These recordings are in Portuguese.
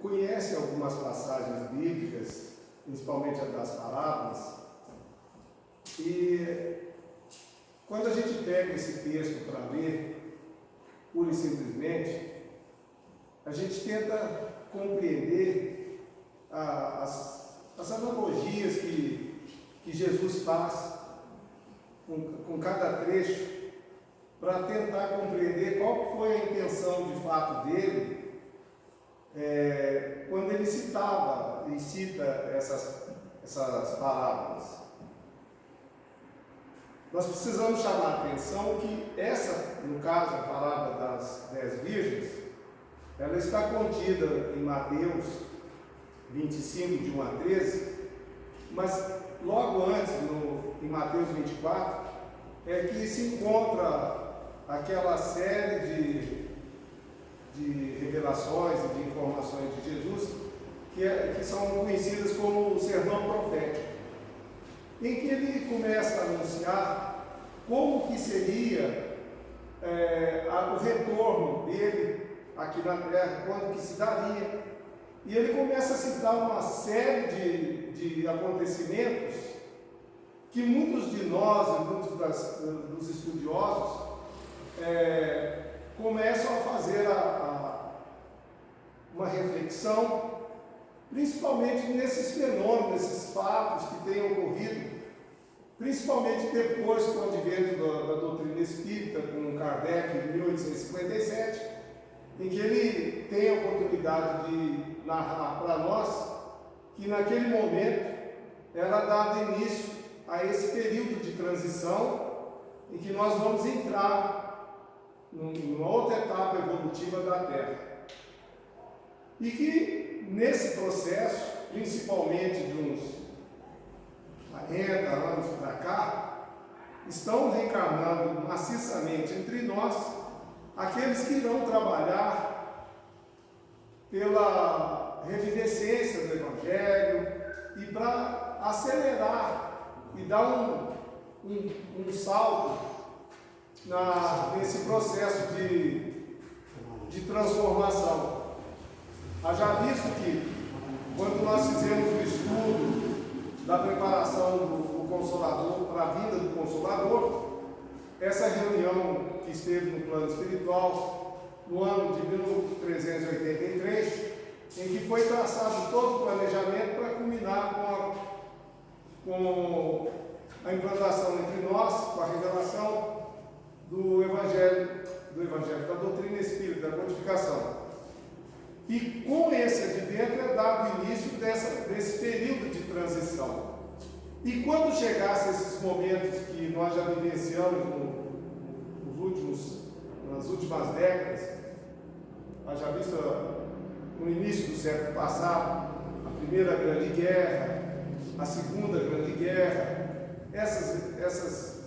conhece algumas passagens bíblicas, principalmente a das parábolas, e quando a gente pega esse texto para ler, pura e simplesmente, a gente tenta compreender as analogias que Jesus faz com cada trecho, para tentar compreender qual foi a intenção de fato dele quando ele cita essas parábolas. Nós precisamos chamar a atenção que essa, no caso, a parábola das 10 virgens, ela está contida em Mateus 25, de 1 a 13, mas logo antes, em Mateus 24, é que se encontra aquela série de revelações e de informações de Jesus que são conhecidas como o sermão profético, em que ele começa a anunciar como que seria o retorno dele aqui na terra, quando que se daria, e ele começa a citar uma série de acontecimentos que muitos de nós e muitos dos estudiosos começam a fazer uma reflexão, principalmente nesses fenômenos, nesses fatos que têm ocorrido, principalmente depois com o advento da doutrina espírita, com Kardec em 1857, em que ele tem a oportunidade de narrar para nós que naquele momento era dado início a esse período de transição em que nós vamos entrar numa outra etapa evolutiva da Terra. E que nesse processo, principalmente de uns 40 anos para cá, estão reencarnando maciçamente entre nós aqueles que irão trabalhar pela revivescência do Evangelho e para acelerar e dar um salto nesse processo de transformação. Haja visto que, quando nós fizemos o estudo da preparação do Consolador, para a vinda do Consolador, essa reunião que esteve no plano espiritual, no ano de 1383, em que foi traçado todo o planejamento para culminar com a implantação entre nós, com a revelação do Evangelho, da doutrina espírita, da codificação. E com esse advento é dado o início desse período de transição. E quando chegassem esses momentos que nós já vivenciamos nas últimas décadas, já visto no início do século passado, a Primeira Grande Guerra, a Segunda Grande Guerra, essas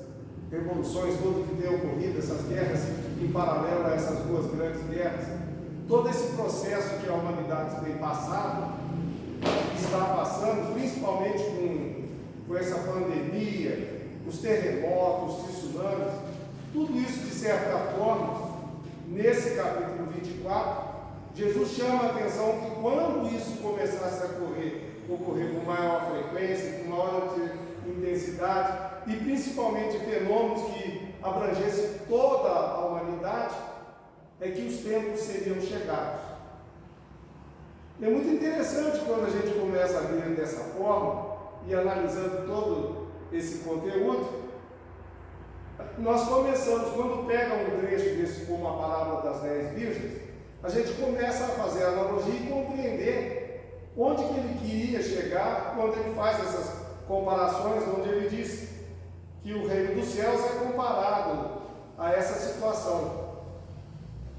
revoluções todas que têm ocorrido, essas guerras em paralelo a essas duas grandes guerras, todo esse processo que a humanidade tem passado, está passando, principalmente com essa pandemia, os terremotos, os tsunamis, tudo isso de certa forma, nesse capítulo 24, Jesus chama a atenção que quando isso começasse a ocorrer com maior frequência, com maior intensidade, e principalmente fenômenos que abrangessem toda a humanidade, é que os tempos seriam chegados. É muito interessante quando a gente começa a ver dessa forma e analisando todo esse conteúdo, nós começamos, quando pega um trecho desse como a parábola das 10 virgens, a gente começa a fazer a analogia e compreender onde que ele queria chegar quando ele faz essas comparações, onde ele diz que o reino dos céus é comparado a essa situação.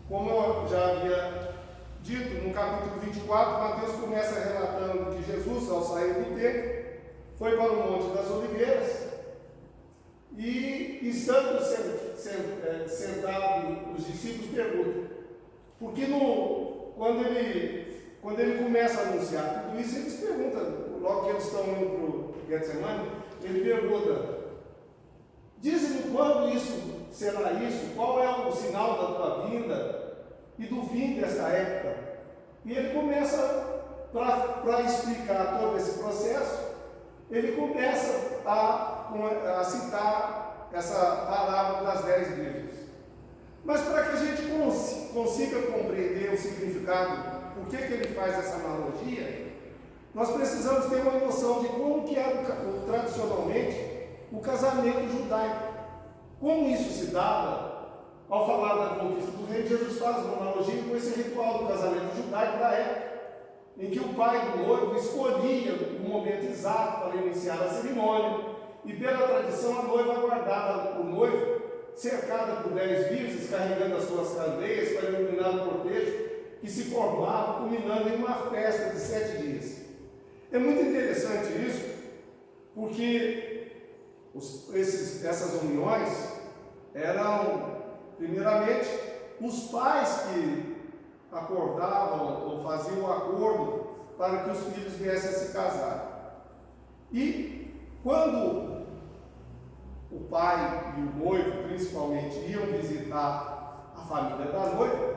Como eu já havia dito, no capítulo 24, Mateus começa relatando que Jesus, ao sair do templo, foi para o Monte das Oliveiras e, estando sentado, os discípulos perguntam, porque quando ele começa a anunciar tudo isso, eles perguntam, logo que eles estão indo para o Getsemane, ele pergunta, diz-me quando isso será isso, qual é o sinal da tua vinda e do fim desta época? E ele começa, para explicar todo esse processo, ele começa a citar essa parábola das 10 virgens. Mas para que a gente consiga compreender o significado, por que ele faz essa analogia, nós precisamos ter uma noção de como que era tradicionalmente o casamento judaico. Como isso se dava ao falar da conquista do reino. Jesus faz uma analogia com esse ritual do casamento judaico da época, em que o pai do noivo escolhia o momento exato para iniciar a cerimônia, e pela tradição a noiva aguardava o noivo cercada por 10 virgens, carregando as suas candeias para iluminar o cortejo que se formava, culminando em uma festa de 7 dias. É muito interessante isso, porque essas uniões eram, primeiramente, os pais que acordavam ou faziam o acordo para que os filhos viessem a se casar. E quando o pai e o noivo, principalmente, iam visitar a família da noiva,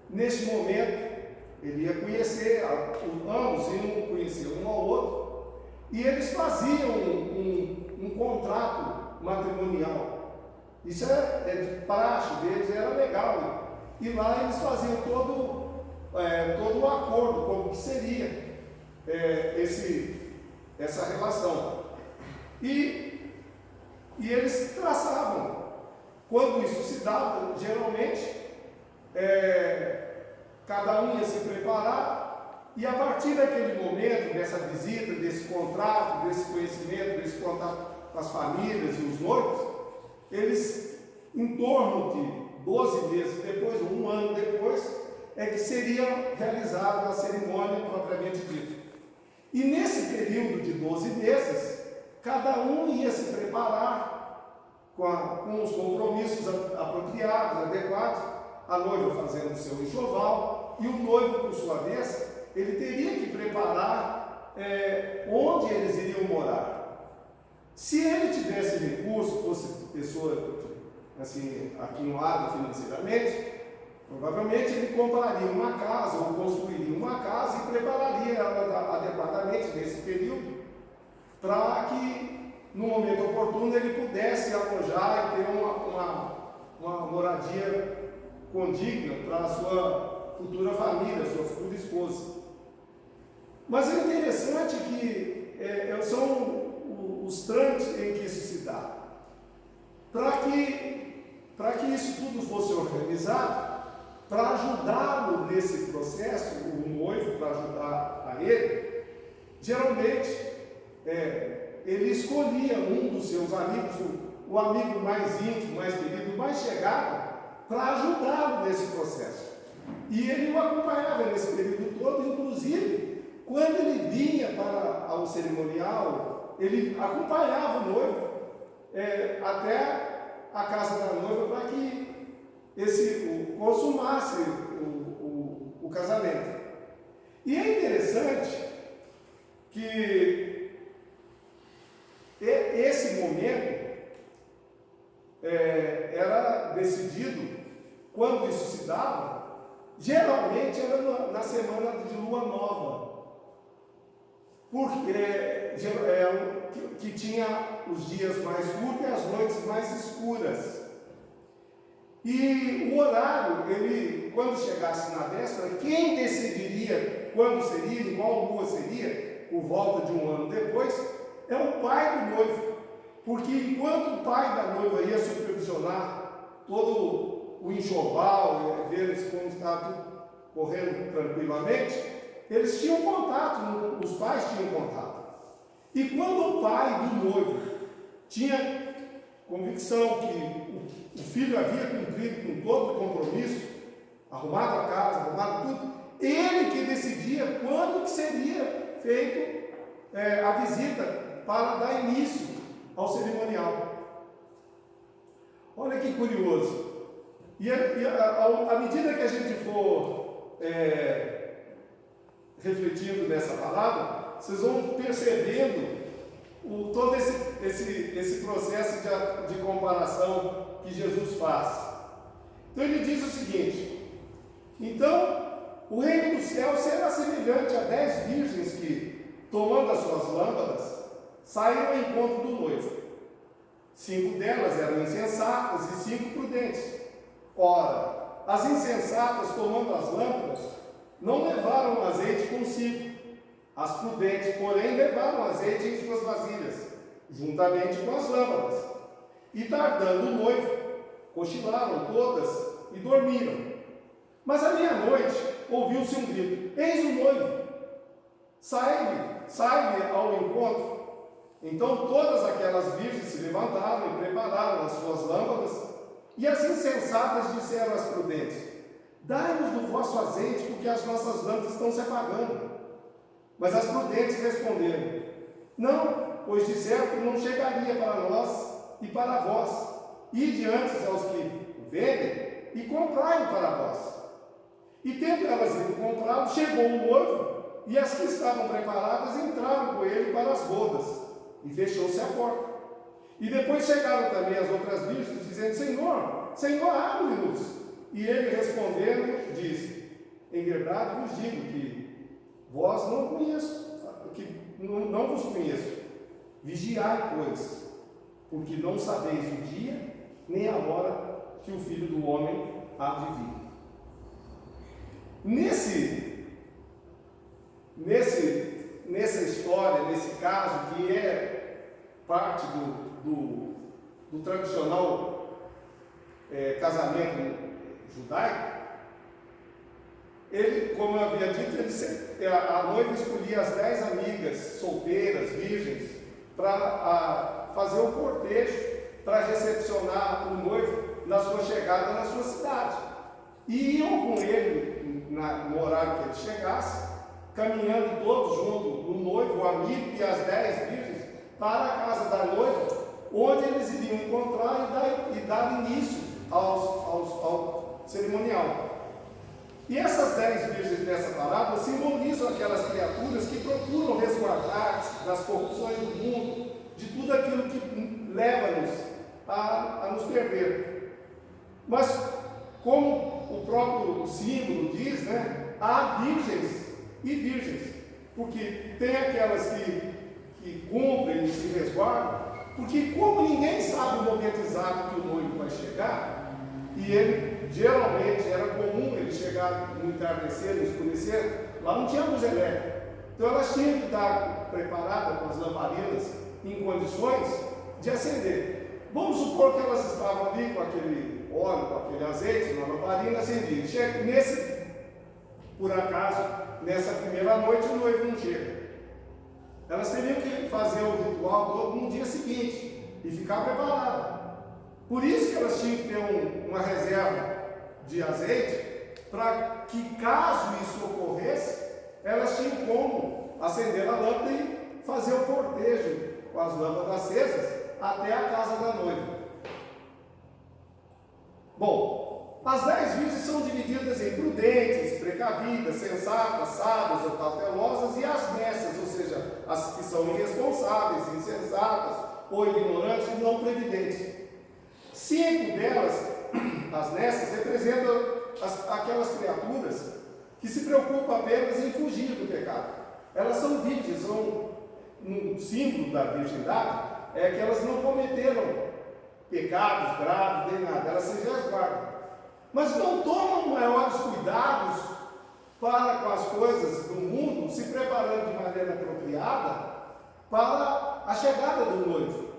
nesse momento ele ia conhecer, ambos iam conhecer um ao outro, e eles faziam um contrato matrimonial. Isso é de praxe deles, era legal. E lá eles faziam todo o acordo, como que seria essa relação. E eles traçavam. Quando isso se dava, geralmente, cada um ia se preparar, e a partir daquele momento, dessa visita, desse contrato, desse conhecimento, desse contato com as famílias e os noivos, eles, em torno de 12 meses depois, ou um ano depois, é que seria realizada a cerimônia propriamente dita. E nesse período de 12 meses, cada um ia se preparar com os compromissos apropriados, adequados, a noiva fazendo o seu enxoval, e o noivo, por sua vez, ele teria que preparar onde eles iriam morar. Se ele tivesse recurso, fosse pessoa assim, aquinhoada financeiramente, provavelmente ele compraria uma casa ou construiria uma casa e prepararia ela adequadamente nesse período, para que no momento oportuno ele pudesse alojar e ter uma moradia condigna para a sua futura família, sua futura esposa. Mas é interessante que são os trâmites em que isso se dá. Para que isso tudo fosse organizado, para ajudá-lo nesse processo, o noivo, para ajudar a ele, geralmente ele escolhia um dos seus amigos, o amigo mais íntimo, mais querido, mais chegado, para ajudá-lo nesse processo. E ele o acompanhava nesse período todo, inclusive, quando ele vinha para o cerimonial, ele acompanhava o noivo até a casa da noiva para que consumasse o casamento. E é interessante que esse momento era decidido, quando isso se dava, geralmente era na semana de lua nova, porque que tinha os dias mais curtos e as noites mais escuras. E o horário, quando chegasse na véspera, quem decidiria quando seria, em qual lua seria, por volta de um ano depois, é o pai do noivo. Porque enquanto o pai da noiva ia supervisionar todo o enxoval, ver como está tudo correndo tranquilamente, eles tinham contato, os pais tinham contato. E quando o pai do noivo tinha convicção que o filho havia cumprido com todo o compromisso, arrumado a casa, arrumado tudo, ele que decidia quando que seria feito a visita para dar início ao cerimonial. Olha que curioso. E à medida que a gente for refletindo nessa palavra, vocês vão percebendo todo esse processo de comparação que Jesus faz. Então ele diz o seguinte: então o reino do céu será semelhante a 10 virgens que, tomando as suas lâmpadas, saíram ao encontro do noivo. 5 delas eram insensatas e 5 prudentes. Ora, as insensatas, tomando as lâmpadas, não levaram azeite consigo. As prudentes, porém, levaram azeite em suas vasilhas, juntamente com as lâmpadas. E tardando o noivo, cochilaram todas e dormiram. Mas à meia-noite ouviu-se um grito: eis o noivo, sai-lhe ao encontro. Então todas aquelas virgens se levantaram e prepararam as suas lâmpadas. E as insensatas disseram às prudentes: dai-nos do vosso azeite, porque as nossas lâmpadas estão se apagando. Mas as prudentes responderam: não, pois de certo não chegaria para nós e para vós. Ide antes aos que vendem e comprai-o para vós. E tendo elas ido comprá-lo, chegou o noivo, e as que estavam preparadas entraram com ele para as bodas, e fechou-se a porta. E depois chegaram também as outras virgens, dizendo: Senhor, abre-nos. E ele respondendo, disse: em verdade vos digo que vós não conheço, que não vos conheço. Vigiai, pois, porque não sabeis o dia nem a hora que o Filho do Homem há de vir. Nessa história, nesse caso, que é parte do tradicional casamento judaico, ele, como eu havia dito, a noiva escolhia as 10 amigas solteiras, virgens, para fazer o cortejo, para recepcionar o noivo na sua chegada na sua cidade. E iam com ele, no horário que ele chegasse, caminhando todos juntos, o noivo, o amigo e as 10 virgens, para a casa da noiva, onde eles iriam encontrar e dar início ao cerimonial. E essas 10 virgens dessa parábola simbolizam aquelas criaturas que procuram resguardar-se das corrupções do mundo, de tudo aquilo que leva-nos a nos perder. Mas, como o próprio símbolo diz, né, há virgens e virgens, porque tem aquelas que cumprem e se resguardam, porque como ninguém sabe o momento exato que o noivo vai chegar, e ele geralmente era comum ele chegar no entardecer, no escurecer, lá não tinha luz elétrica, então elas tinham que estar preparadas com as lamparinas em condições de acender. Vamos supor que elas estavam ali com aquele óleo, com aquele azeite, uma lamparina acendida. Por acaso, nessa primeira noite, o noivo não chega. Elas teriam que fazer o ritual todo no dia seguinte e ficar preparadas. Por isso que elas tinham que ter uma reserva de azeite, para que, caso isso ocorresse, elas tinham como acender a lâmpada e fazer o cortejo com as lâmpadas acesas até a casa da noiva. Bom, as 10 virgens são divididas em prudentes, precavidas, sensatas, sábias ou cautelosas, e as necias, ou seja, as que são irresponsáveis, insensatas ou ignorantes e não previdentes. 5 delas, as necias, representam aquelas criaturas que se preocupam apenas em fugir do pecado. Elas são virgens, são um símbolo da virgindade, é que elas não cometeram pecados graves, nem nada, elas se resguardam. Mas não tomam maiores cuidados para com as coisas do mundo, se preparando de maneira apropriada para a chegada do noivo.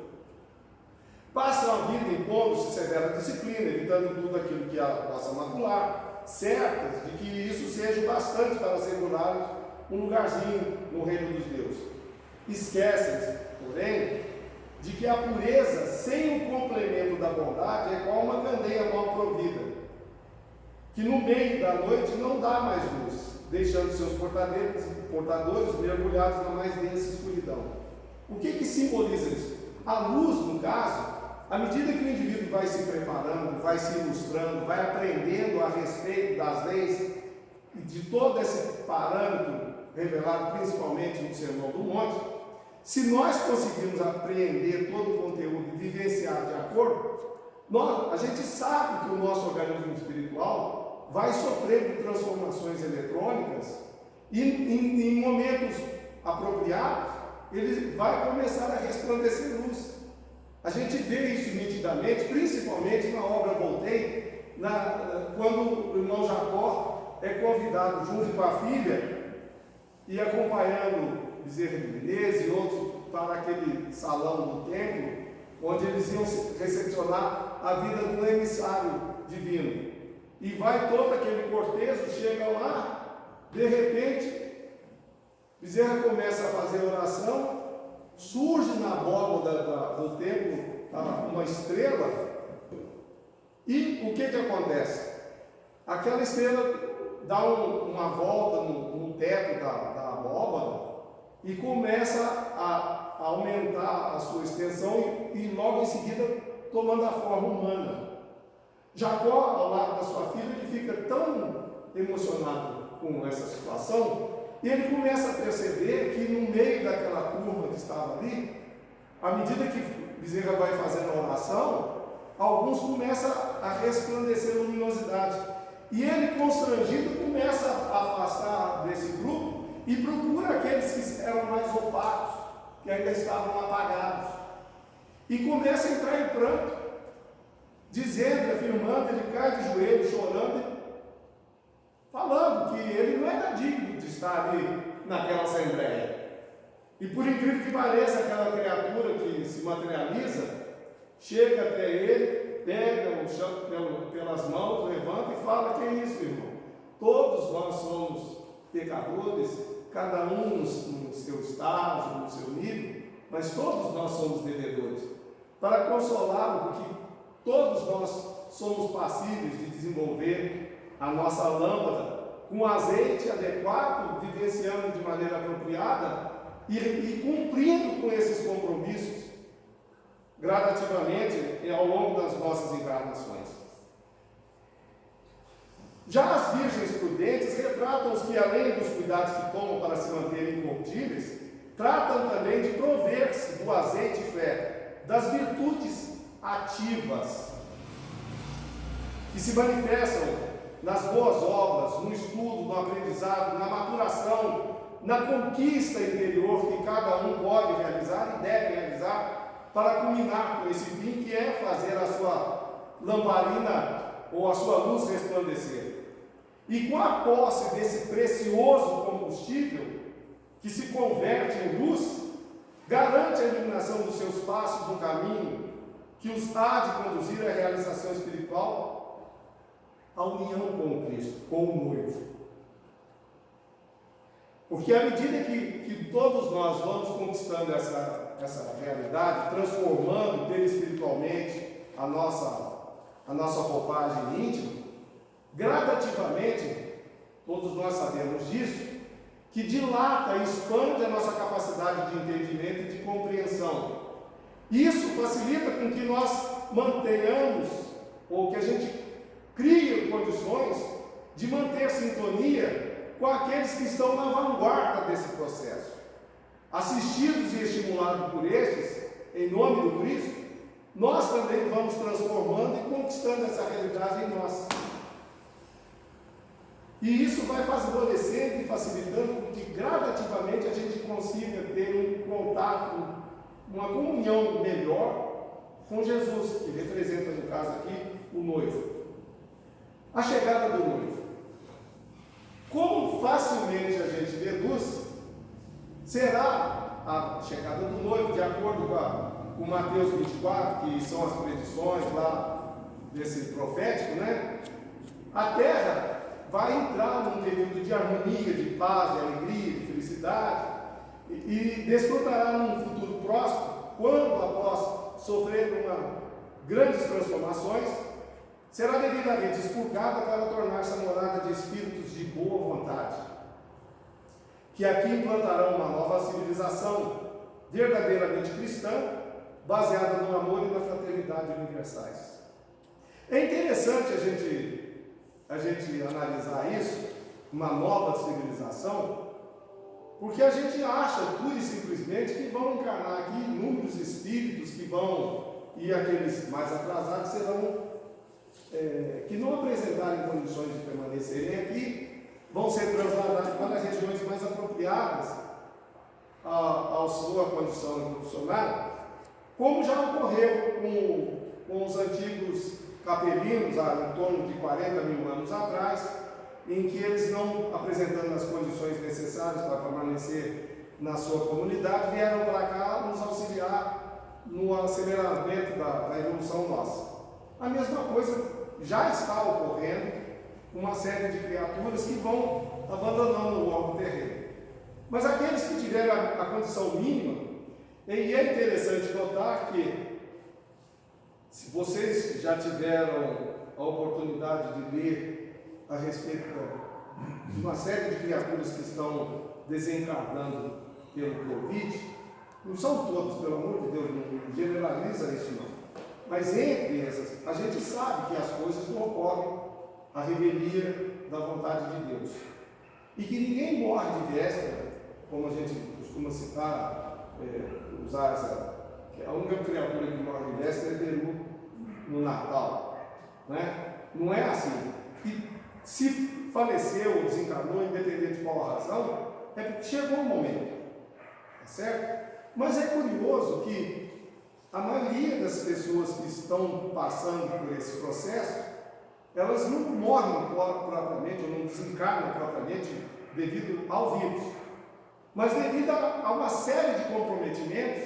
Passam a vida impondo-se severa disciplina, evitando tudo aquilo que a possa macular, certas de que isso seja bastante para assegurar um lugarzinho no reino dos deuses. Esquecem-se, porém, de que a pureza sem o complemento da bondade é igual uma candeia mal provida, que no meio da noite não dá mais luz, deixando seus portadores mergulhados na mais densa escuridão. O que simboliza isso? A luz, no caso, à medida que o indivíduo vai se preparando, vai se ilustrando, vai aprendendo a respeito das leis e de todo esse parâmetro revelado principalmente no Sermão do Monte, se nós conseguirmos apreender todo o conteúdo e vivenciar de acordo, a gente sabe que o nosso organismo espiritual vai sofrendo transformações eletrônicas e em momentos apropriados, ele vai começar a resplandecer luz. A gente vê isso nitidamente, principalmente na obra Voltei, quando o irmão Jacó é convidado junto com a filha e acompanhando Bezerra de Menezes e outros para aquele salão do templo, onde eles iam recepcionar a vida do emissário divino. E vai todo aquele cortejo, chega lá, de repente, Bezerra começa a fazer oração, surge na abóbada do templo uma estrela, e o que acontece? Aquela estrela dá uma volta no teto da abóbada e começa a aumentar a sua extensão e logo em seguida tomando a forma humana. Jacó, ao lado da sua filha, ele fica tão emocionado com essa situação, e ele começa a perceber que no meio daquela turma que estava ali, à medida que Bezerra vai fazendo a oração, alguns começam a resplandecer luminosidade. E ele, constrangido, começa a afastar desse grupo e procura aqueles que eram mais opacos, que ainda estavam apagados. E começa a entrar em pranto, dizendo, afirmando, ele cai de joelho, chorando, falando que ele não era digno de estar ali naquela assembleia. E por incrível que pareça, aquela criatura que se materializa, chega até ele, pega o chão pelas mãos, levanta e fala: que é isso, irmão? Todos nós somos pecadores, cada um no seu estágio, no seu nível, mas todos nós somos devedores. Para consolá-lo, porque todos nós somos passíveis de desenvolver a nossa lâmpada com azeite adequado, vivenciando de maneira apropriada e cumprindo com esses compromissos gradativamente ao longo das nossas encarnações. Já as virgens prudentes retratam os que, além dos cuidados que tomam para se manterem incorruptíveis, tratam também de prover-se do azeite, das virtudes ativas, que se manifestam nas boas obras, no estudo, no aprendizado, na maturação, na conquista interior que cada um pode realizar e deve realizar para culminar com esse fim, que é fazer a sua lamparina ou a sua luz resplandecer. E com a posse desse precioso combustível, que se converte em luz, garante a iluminação dos seus passos no caminho que os há de conduzir à realização espiritual, a união com o Cristo, com o noivo. Porque à medida que todos nós vamos conquistando essa realidade, transformando perispiritualmente a nossa roupagem íntima, gradativamente, todos nós sabemos disso, que dilata e expande a nossa capacidade de entendimento e de compreensão. Isso facilita com que nós mantenhamos, ou que a gente crie condições de manter sintonia com aqueles que estão na vanguarda desse processo. Assistidos e estimulados por estes, em nome do Cristo, nós também vamos transformando e conquistando essa realidade em nós. E isso vai favorecendo e facilitando com que gradativamente a gente consiga ter um contato, uma comunhão melhor com Jesus, que representa, no caso aqui, o noivo. A chegada do noivo. Como facilmente a gente deduz, será a chegada do noivo, de acordo com Mateus 24, que são as predições lá desse profético, né? A terra vai entrar num período de harmonia, de paz, de alegria, de felicidade, e desfrutará num futuro próximo, quando, após sofrer grandes transformações, será devidamente expurgada para tornar-se a morada de espíritos de boa vontade, que aqui implantarão uma nova civilização verdadeiramente cristã, baseada no amor e na fraternidade universais. É interessante a gente analisar isso, uma nova civilização, porque a gente acha, pura e simplesmente, que vão encarnar aqui inúmeros espíritos que vão, e aqueles mais atrasados serão que não apresentarem condições de permanecerem aqui vão ser trasladados para as regiões mais apropriadas à sua condição profissional, como já ocorreu com os antigos capelinos, há em torno de 40 mil anos atrás, em que eles, não apresentando as condições necessárias para permanecer na sua comunidade, vieram para cá nos auxiliar no aceleramento da evolução nossa. A mesma coisa já está ocorrendo com uma série de criaturas que vão abandonando o orbe terreno. Mas aqueles que tiveram a condição mínima, e é interessante notar que, se vocês já tiveram a oportunidade de ler a respeito de uma série de criaturas que estão desencarnando pelo Covid, não são todos, pelo amor de Deus, não generaliza isso não. Mas entre essas, a gente sabe que as coisas não ocorrem à revelia da vontade de Deus. E que ninguém morre de véspera, como a gente costuma citar, usar essa, que a única criatura que morre de véspera é peru no Natal. Né? Não é assim. E se faleceu ou desencarnou, independente de qual a razão, é porque chegou o momento. Tá certo? Mas é curioso que a maioria das pessoas que estão passando por esse processo, elas não morrem propriamente, ou não desencarnam propriamente devido ao vírus, mas devido a uma série de comprometimentos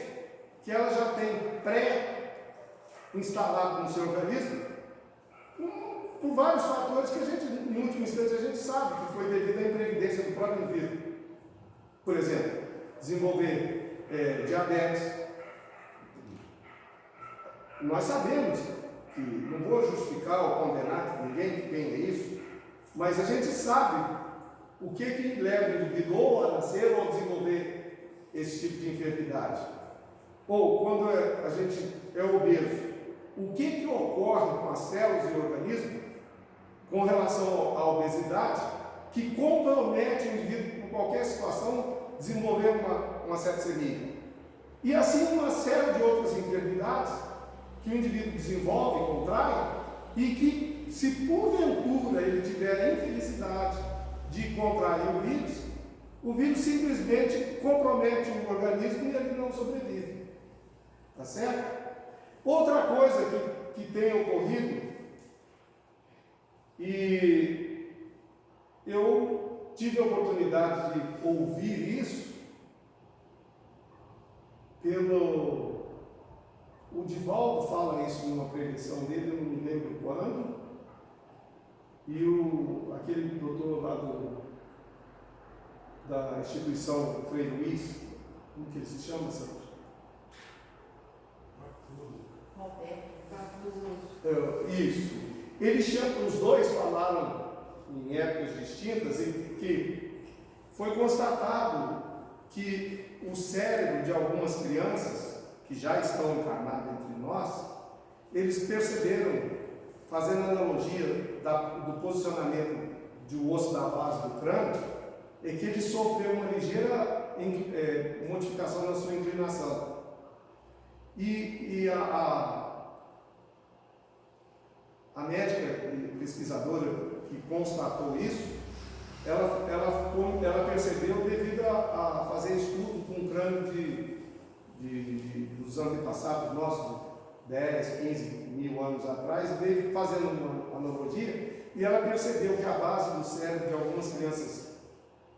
que ela já tem pré-instalado no seu organismo, por vários fatores que a gente, em último instante, a gente sabe que foi devido à imprevidência do próprio indivíduo. Por exemplo, desenvolver diabetes. Nós sabemos que, não vou justificar ou condenar ninguém que tenha isso, mas a gente sabe o que leva o indivíduo ou a nascer ou a desenvolver esse tipo de enfermidade. Ou quando a gente é obeso, o que ocorre com as células e o organismo com relação à obesidade que compromete o indivíduo, em qualquer situação, desenvolver uma sepsemia. E assim uma série de outras enfermidades que o indivíduo desenvolve, contrai, e que, se porventura ele tiver a infelicidade de contrair o vírus simplesmente compromete o organismo e ele não sobrevive. Tá certo? Outra coisa que tem ocorrido, e eu tive a oportunidade de ouvir isso o Divaldo fala isso numa preleção dele, eu não me lembro quando, e aquele doutor lá da instituição Frei Luiz, como que ele se chama, Santos? Isso. Os dois falaram em épocas distintas e que foi constatado que o cérebro de algumas crianças que já estão encarnadas entre nós, eles perceberam, fazendo analogia do posicionamento do osso da base do crânio, é que ele sofreu uma ligeira modificação na sua inclinação. E a médica e pesquisadora que constatou isso, ela percebeu devido a fazer estudo com o crânio dos antepassados nossos, 10, 15 mil anos atrás, veio fazendo uma analogia, e ela percebeu que a base do cérebro de algumas crianças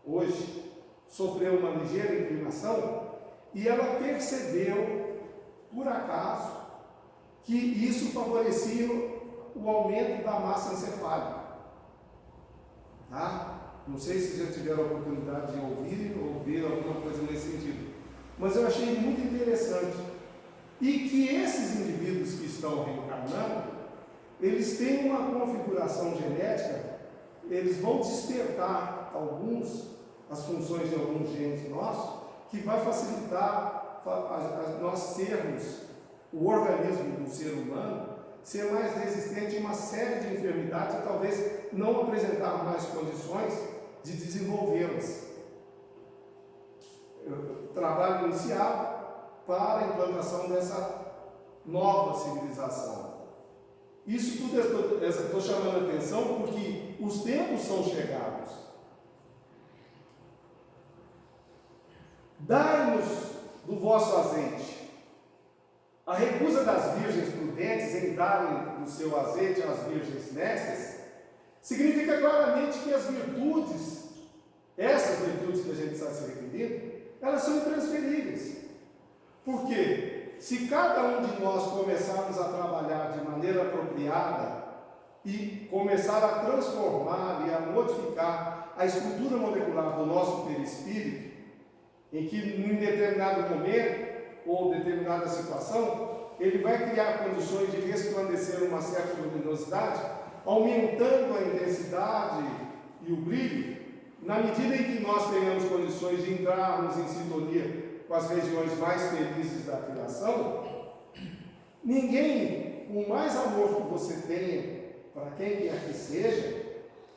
hoje sofreu uma ligeira inclinação, e ela percebeu, por acaso, que isso favorecia o aumento da massa encefálica. Tá? Não sei se já tiveram a oportunidade de ouvir ou ver alguma coisa nesse sentido, mas eu achei muito interessante. E que esses indivíduos que estão reencarnando, eles têm uma configuração genética, eles vão despertar as funções de alguns genes nossos, que vai facilitar nós sermos, o organismo do ser humano, ser mais resistente a uma série de enfermidades e talvez não apresentar mais condições de desenvolvê-las. Trabalho iniciado para a implantação dessa nova civilização. Isso tudo eu estou chamando a atenção porque os tempos são chegados. Dai-nos do vosso azeite. A recusa das virgens prudentes em darem do seu azeite às virgens nécias, significa claramente que as virtudes, essas virtudes que a gente está se referindo, elas são intransferíveis. Por quê? Se cada um de nós começarmos a trabalhar de maneira apropriada e começar a transformar e a modificar a estrutura molecular do nosso perispírito, em que em determinado momento ou determinada situação, ele vai criar condições de resplandecer uma certa luminosidade, aumentando a intensidade e o brilho, na medida em que nós tenhamos condições de entrarmos em sintonia com as regiões mais felizes da criação. Ninguém, por mais amor que você tenha para quem quer que seja,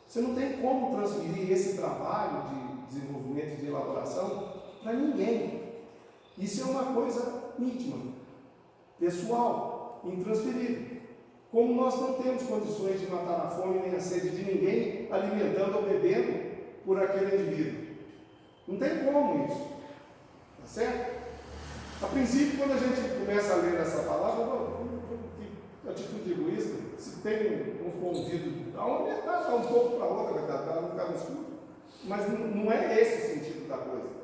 você não tem como transferir esse trabalho de desenvolvimento e de elaboração para ninguém. Isso é uma coisa íntima, pessoal, intransferível. Como nós não temos condições de matar a fome nem a sede de ninguém, alimentando ou bebendo por aquele indivíduo. Não tem como isso. Tá certo? A princípio, quando a gente começa a ler essa palavra, que atitude egoísta, se tem um convívio, dá uma metade, dá um pouco para a outra, para não ficar no escuro. Mas não é esse o sentido da coisa.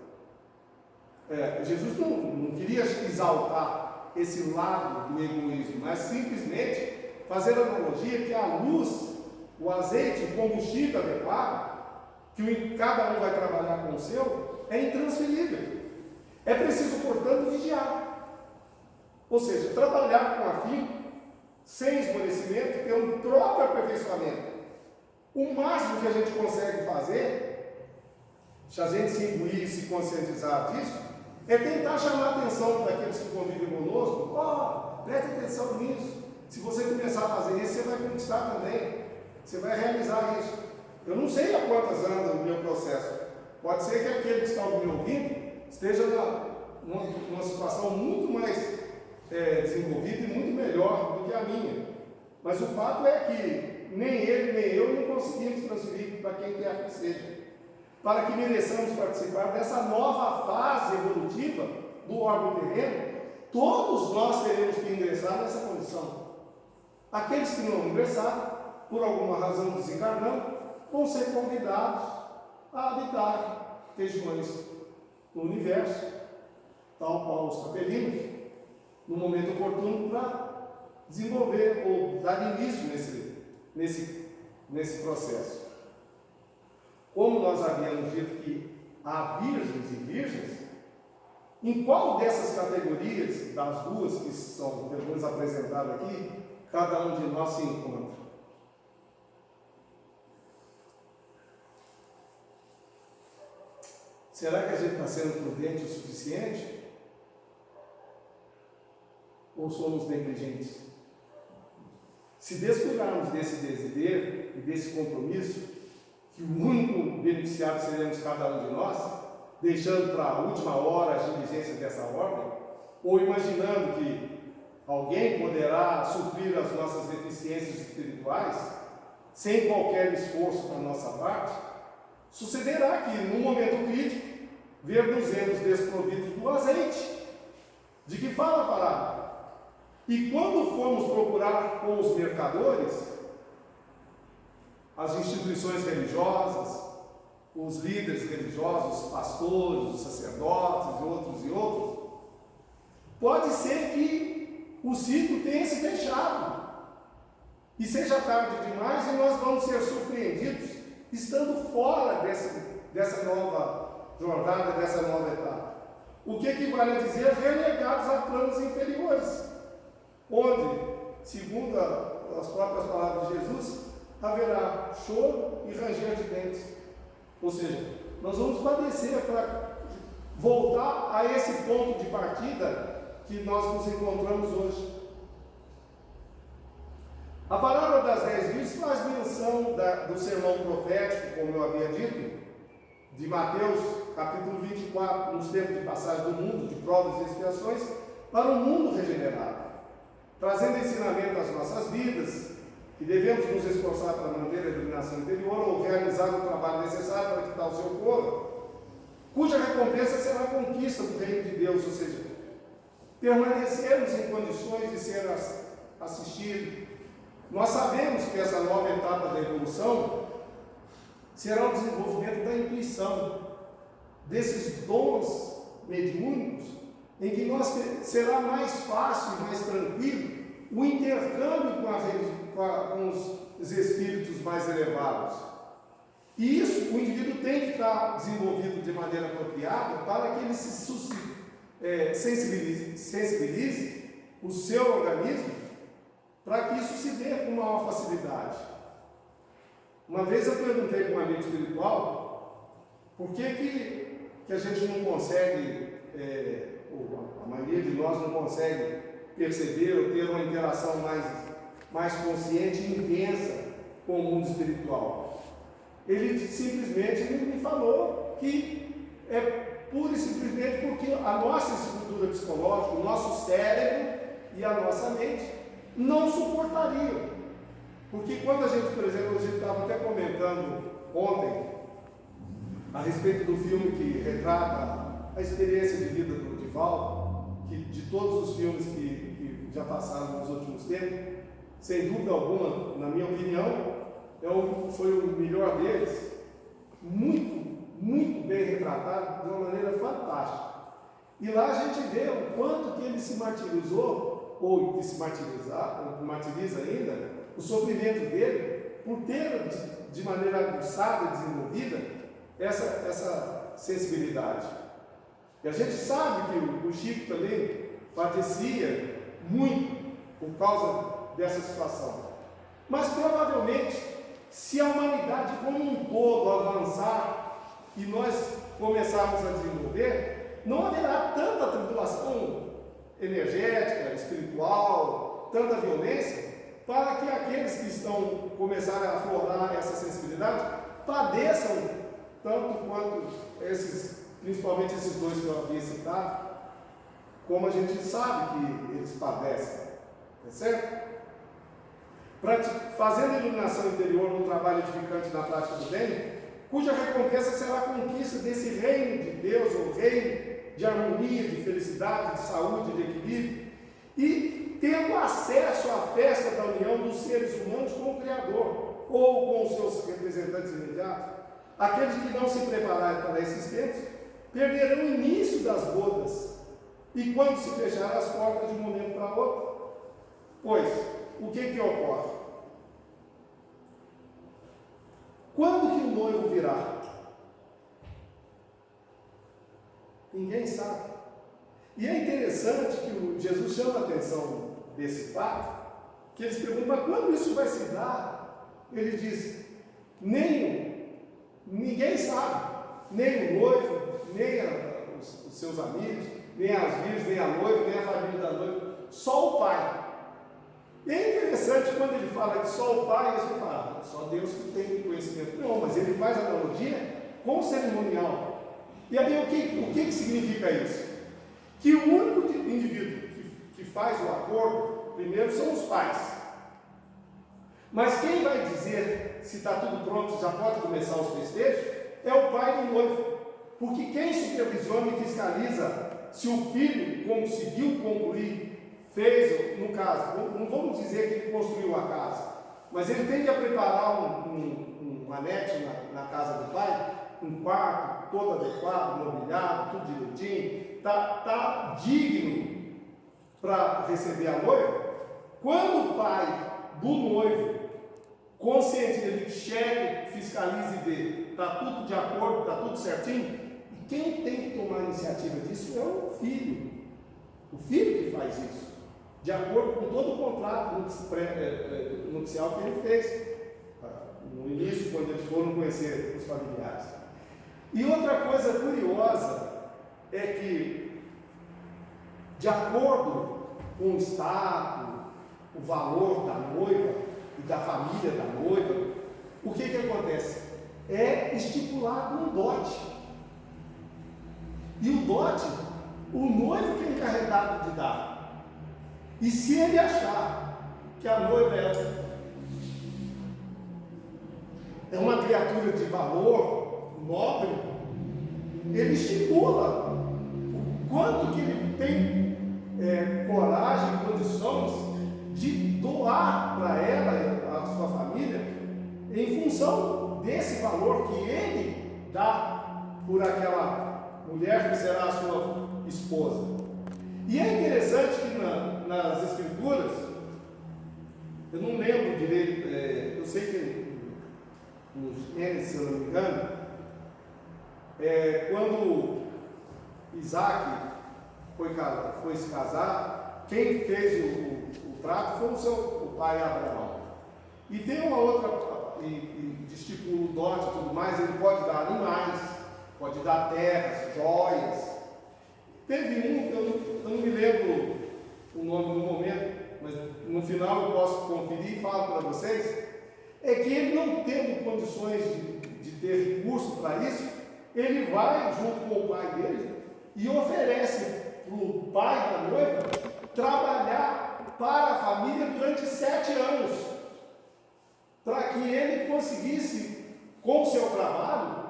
Jesus não queria exaltar esse lado do egoísmo, mas simplesmente fazer a analogia que a luz, o azeite, o combustível adequado, que cada um vai trabalhar com o seu, é intransferível. É preciso, portanto, vigiar. Ou seja, trabalhar com afinco, sem esmorecimento, pelo próprio aperfeiçoamento. O máximo que a gente consegue fazer, se a gente se imbuir e se conscientizar disso, é tentar chamar a atenção daqueles que convivem conosco. Preste atenção nisso. Se você começar a fazer isso, você vai conquistar também. Você vai realizar isso. Eu não sei a quantas anda o meu processo. Pode ser que aquele que está me ouvindo esteja numa situação muito mais desenvolvida e muito melhor do que a minha. Mas o fato é que nem ele nem eu não conseguimos transferir para quem quer que seja. Para que mereçamos participar dessa nova fase evolutiva do órgão terreno, todos nós teremos que ingressar nessa condição. Aqueles que não ingressaram, por alguma razão desencarnando, vão ser convidados a habitar regiões do universo, tal qual os capelinos, no momento oportuno para desenvolver ou dar início nesse processo. Como nós havíamos dito que há virgens e virgens, em qual dessas categorias, das duas que são pelo menos apresentadas aqui, cada um de nós se encontra? Será que a gente está sendo prudente o suficiente? Ou somos negligentes? Se descuidarmos desse dever e desse compromisso, que o único beneficiado seremos cada um de nós, deixando para a última hora as diligências dessa ordem, ou imaginando que alguém poderá suprir as nossas deficiências espirituais, sem qualquer esforço da nossa parte, sucederá que, num momento crítico, ver-nos-emos desprovidos do azeite, de que fala a palavra. E quando formos procurar com os mercadores, as instituições religiosas, os líderes religiosos, os pastores, os sacerdotes e outros, pode ser que o ciclo tenha se fechado e seja tarde demais e nós vamos ser surpreendidos estando fora dessa nova jornada, dessa nova etapa. O que equivale a dizer relegados a planos inferiores, onde, segundo as próprias palavras de Jesus, haverá choro e ranger de dentes. Ou seja, nós vamos padecer para voltar a esse ponto de partida que nós nos encontramos hoje. A parábola das 10 virgens faz menção do sermão profético, como eu havia dito, de Mateus, capítulo 24, nos tempos de passagem do mundo, de provas e expiações, para um mundo regenerado, trazendo ensinamento às nossas vidas, que devemos nos esforçar para manter a iluminação interior ou realizar o trabalho necessário para que tal se ocorra, cuja recompensa será a conquista do reino de Deus, ou seja, permanecermos em condições de ser assistidos. Nós sabemos que essa nova etapa da evolução será o desenvolvimento da intuição, desses dons mediúnicos, em que será mais fácil e mais tranquilo o intercâmbio com os espíritos mais elevados. E isso o indivíduo tem que estar desenvolvido de maneira apropriada para que ele se sensibilize o seu organismo para que isso se dê com maior facilidade. Uma vez eu perguntei para um amigo espiritual por que a gente não consegue, ou a maioria de nós não consegue perceber ou ter uma interação mais consciente e intensa com o mundo espiritual. Ele simplesmente me falou que é pura e simplesmente porque a nossa estrutura psicológica, o nosso cérebro e a nossa mente não suportariam. Porque quando a gente, por exemplo, a gente estava até comentando ontem a respeito do filme que retrata a experiência de vida do Divaldo, que de todos os filmes que já passaram nos últimos tempos, sem dúvida alguma, na minha opinião, foi o melhor deles, muito bem retratado, de uma maneira fantástica. E lá a gente vê o quanto que ele se martirizou, ou que se martiriza ainda, o sofrimento dele, por ter de maneira aguçada, desenvolvida, essa sensibilidade. E a gente sabe que o Chico também padecia muito por causa dessa situação. Mas provavelmente, se a humanidade como um todo avançar e nós começarmos a desenvolver, não haverá tanta tribulação energética, espiritual, tanta violência, para que aqueles que estão começarem a aflorar essa sensibilidade padeçam tanto quanto principalmente esses dois que eu havia citado, como a gente sabe que eles padecem, é certo? Fazendo a iluminação interior no trabalho edificante na prática do bem, cuja recompensa será a conquista desse reino de Deus, ou reino de harmonia, de felicidade, de saúde, de equilíbrio, e tendo acesso à festa da união dos seres humanos com o Criador, ou com os seus representantes imediatos. Aqueles que não se prepararem para esses tempos, perderão o início das bodas, e quando se fecharem as portas de um momento para outro, pois, o que ocorre? Quando que o noivo virá? Ninguém sabe. E é interessante que Jesus chama a atenção desse fato, que eles perguntam, mas quando isso vai se dar? Ele diz, ninguém sabe, nem o noivo, nem os seus amigos, nem as virgens, nem a noiva, nem a família da noiva, só o Pai. E é interessante quando ele fala que só o Pai, a gente fala, só Deus que tem conhecimento. Não, mas ele faz analogia com o cerimonial. E aí o que significa isso? Que o único indivíduo que faz o acordo, primeiro, são os pais. Mas quem vai dizer se está tudo pronto, já pode começar os festejos, é o pai do noivo. Porque quem supervisiona e fiscaliza se o filho conseguiu concluir, fez, no caso, não vamos dizer que ele construiu a casa, mas ele tem que preparar um anexo na casa do pai, um quarto todo adequado, mobiliado, tudo direitinho, está digno para receber a noiva. Quando o pai do noivo, consciente, ele chega, fiscaliza e vê, está tudo de acordo, está tudo certinho, e quem tem que tomar a iniciativa disso é o filho que faz isso, de acordo com todo o contrato nupcial que ele fez, no início, quando eles foram conhecer os familiares. E outra coisa curiosa é que, de acordo com o status, o valor da noiva e da família da noiva, o que acontece? É estipulado um dote. E o dote, o noivo que é encarregado de dar. E se ele achar que a noiva é uma criatura de valor nobre, ele estipula o quanto que ele tem coragem, condições de doar para ela, a sua família, em função desse valor que ele dá por aquela mulher que será a sua esposa. E é interessante que nas Escrituras, eu não lembro direito, eu sei que nos Gênesis, se eu não me engano, quando Isaac foi se casar, quem fez o trato foi o pai Abraão. E tem uma outra, e estipula o dote e tudo mais, ele pode dar animais, pode dar terras, joias. Teve um, eu não me lembro o nome no momento, mas no final eu posso conferir e falo para vocês, é que ele não tendo condições de ter recurso para isso, ele vai junto com o pai dele e oferece para o pai da noiva trabalhar para a família durante 7 anos, para que ele conseguisse, com o seu trabalho,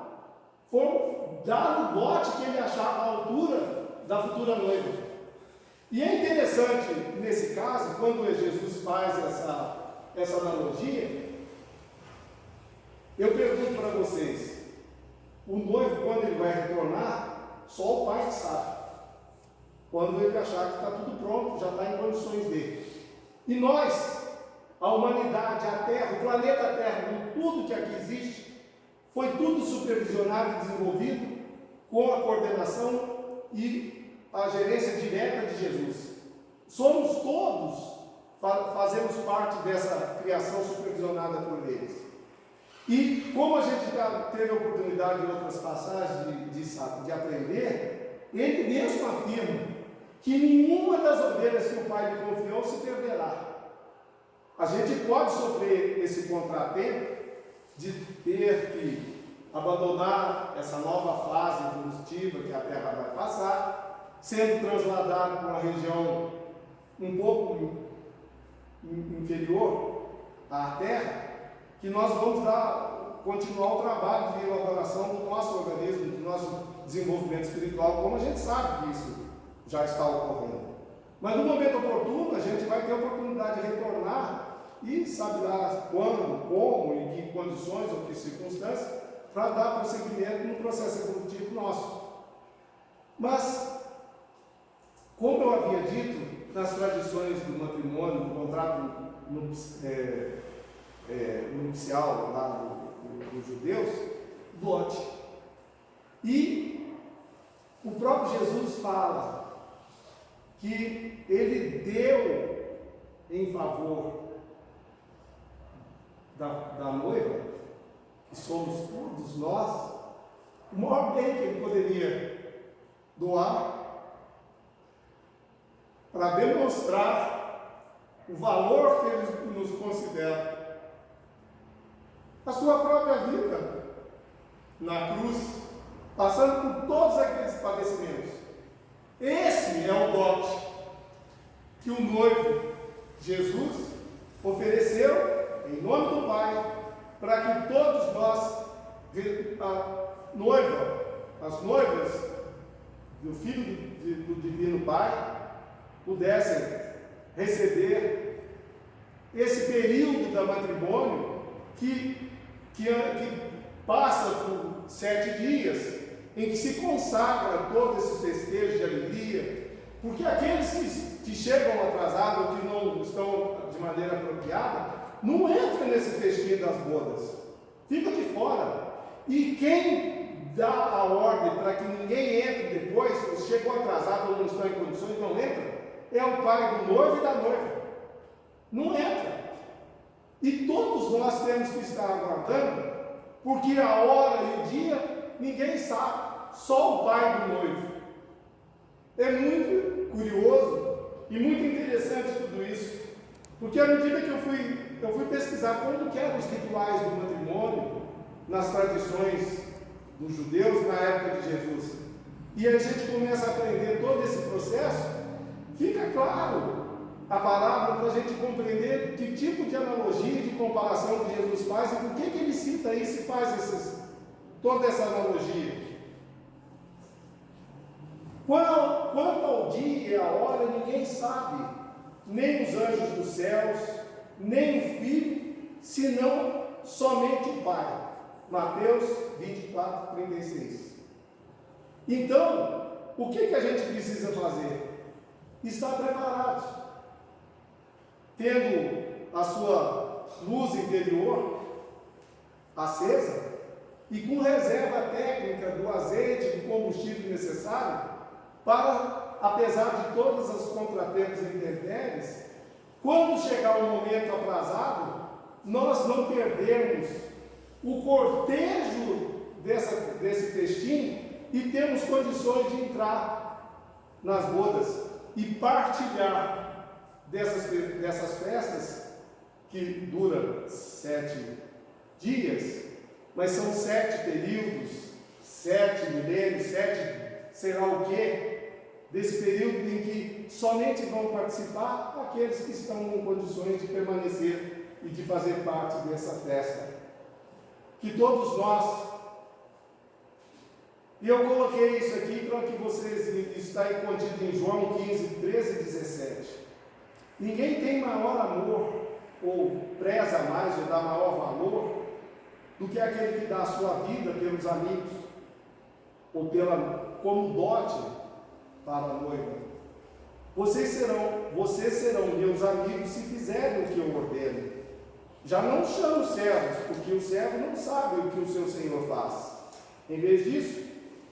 dar o dote que ele achava à altura da futura noiva. E é interessante, nesse caso, quando Jesus faz essa analogia, eu pergunto para vocês, o noivo, quando ele vai retornar, só o pai sabe. Quando ele achar que está tudo pronto, já está em condições dele. E nós, a humanidade, a Terra, o planeta Terra, tudo que aqui existe, foi tudo supervisionado e desenvolvido com a coordenação e a gerência direta de Jesus. Somos todos, fazemos parte dessa criação supervisionada por eles. E como a gente já teve a oportunidade em outras passagens de aprender, ele mesmo afirma que nenhuma das ovelhas que o Pai lhe confiou se perderá. A gente pode sofrer esse contratempo de ter que abandonar essa nova fase evolutiva que a Terra vai passar, sendo trasladado para uma região um pouco inferior à Terra, que nós vamos continuar o trabalho de elaboração do nosso organismo, do nosso desenvolvimento espiritual, como a gente sabe que isso já está ocorrendo. Mas no momento oportuno, a gente vai ter a oportunidade de retornar e sabe lá quando, como, em que condições ou que circunstâncias, para dar prosseguimento no processo evolutivo nosso. Mas, como eu havia dito, nas tradições do matrimônio, do contrato nupcial lá dos judeus, dote. E o próprio Jesus fala que ele deu em favor da noiva, que somos todos nós, o maior bem que ele poderia doar para demonstrar o valor que ele nos considera. A sua própria vida na cruz, passando por todos aqueles padecimentos. Esse é o dote que o noivo Jesus ofereceu em nome do Pai, para que todos nós, as noivas do Filho do Divino Pai, pudessem receber esse período da matrimônio que passa por 7 dias, em que se consagra todos esses festejos de alegria, porque aqueles que chegam atrasados ou que não estão de maneira apropriada, não entram nesse festim das bodas, fica de fora. E quem dá a ordem para que ninguém entre depois, se chegou atrasado ou não estão em condições, não entra, é o pai do noivo e da noiva. Não entra. E todos nós temos que estar aguardando, porque a hora e o dia ninguém sabe, só o pai do noivo. É muito curioso e muito interessante tudo isso, porque à medida que eu fui pesquisar como que eram os rituais do matrimônio nas tradições dos judeus na época de Jesus, e a gente começa a aprender todo esse processo, fica claro a parábola para a gente compreender que tipo de analogia, de comparação que Jesus faz e por que ele cita isso e faz toda essa analogia. Quanto ao dia e a hora, ninguém sabe, nem os anjos dos céus, nem o Filho, senão somente o Pai. Mateus 24, 36. Então, o que a gente precisa fazer? Estar preparados, tendo a sua luz interior acesa e com reserva técnica do azeite, do combustível necessário para, apesar de todos os contratempos e intempéries, quando chegar o momento aprazado, nós não perdermos o cortejo desse festim e temos condições de entrar nas bodas e partilhar dessas festas que duram 7 dias, mas são 7 períodos, 7 milênios, 7 sei lá o que, desse período em que somente vão participar aqueles que estão com condições de permanecer e de fazer parte dessa festa. Que todos nós, e eu coloquei isso aqui para que vocês, está contido em João 15, 13 e 17. Ninguém tem maior amor, ou preza mais, ou dá maior valor, do que aquele que dá a sua vida pelos amigos, ou como dote para a noiva. Vocês serão meus amigos se fizerem o que eu ordeno. Já não chamo servos, porque o servo não sabe o que o seu senhor faz. Em vez disso,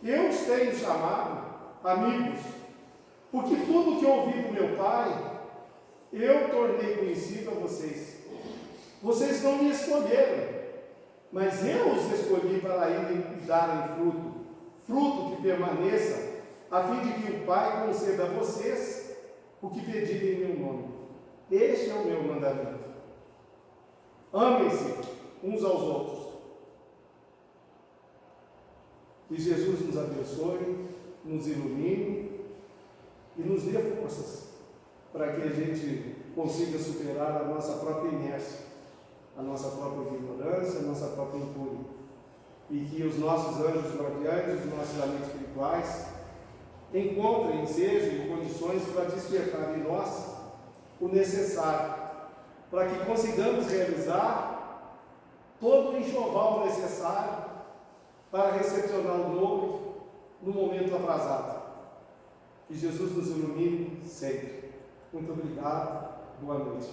eu os tenho chamado amigos, porque tudo que ouvi do meu Pai, eu tornei conhecido a vocês. Vocês não me escolheram, mas eu os escolhi para irem e darem fruto que permaneça, a fim de que o Pai conceda a vocês o que pedirem em meu nome. Este é o meu mandamento. Amem-se uns aos outros. Que Jesus nos abençoe, nos ilumine e nos dê forças para que a gente consiga superar a nossa própria inércia, a nossa própria ignorância, a nossa própria incúria. E que os nossos anjos guardiães, os nossos amigos espirituais, encontrem, sejam condições para despertar em nós o necessário, para que consigamos realizar todo o enxoval necessário para recepcionar o noivo no momento aprazado. Que Jesus nos ilumine sempre. Muito obrigado. Boa noite.